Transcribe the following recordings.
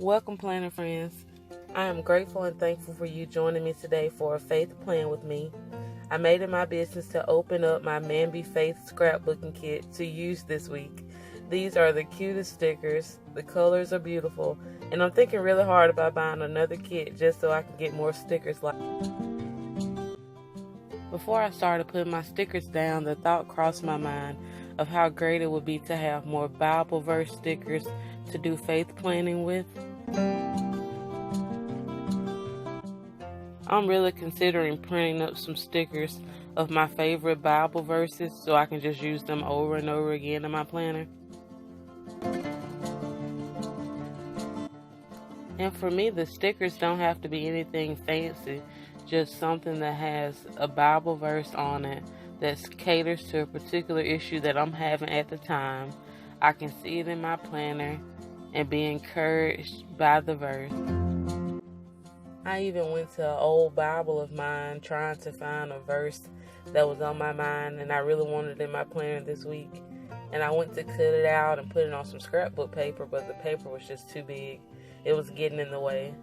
Welcome, planner friends. I am grateful and thankful for you joining me today for a faith plan with me. I made it my business to open up my MAMBI Faith Scrapbooking Kit to use this week. These are the cutest stickers, the colors are beautiful, and I'm thinking really hard about buying another kit just so I can get more stickers like. Before I started putting my stickers down, the thought crossed my mind of how great it would be to have more Bible verse stickers to do faith planning with. I'm really considering printing up some stickers of my favorite Bible verses so I can just use them over and over again in my planner. And for me, the stickers don't have to be anything fancy, just something that has a Bible verse on it that caters to a particular issue that I'm having at the time. I can see it in my planner and be encouraged by the verse. I even went to an old Bible of mine trying to find a verse that was on my mind and I really wanted it in my planner this week. And I went to cut it out and put it on some scrapbook paper, but the paper was just too big. It was getting in the way.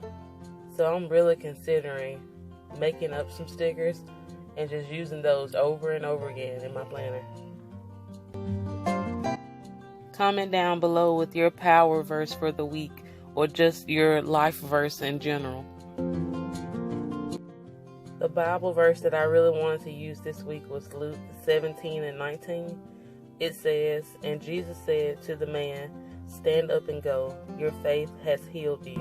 So I'm really considering making up some stickers and just using those over and over again in my planner. Comment down below with your power verse for the week or just your life verse in general. The Bible verse that I really wanted to use this week was Luke 17:19. It says, "And Jesus said to the man, 'Stand up and go. Your faith has healed you.'"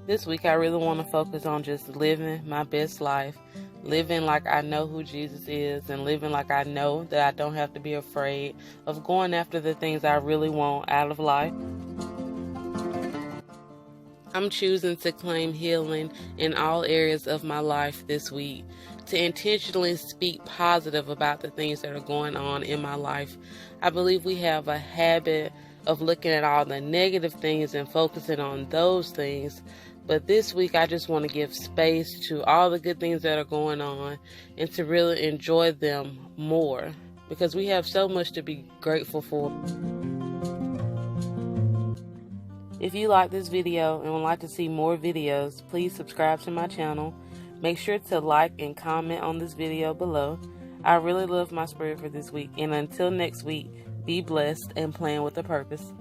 This week I really want to focus on just living my best life, living like I know who Jesus is, and living like I know that I don't have to be afraid of going after the things I really want out of life. I'm choosing to claim healing in all areas of my life this week, to intentionally speak positive about the things that are going on in my life. I believe we have a habit of looking at all the negative things and focusing on those things. But this week, I just want to give space to all the good things that are going on and to really enjoy them more because we have so much to be grateful for. If you like this video and would like to see more videos, please subscribe to my channel. Make sure to like and comment on this video below. I really love my spread for this week. And until next week, be blessed and plan with a purpose.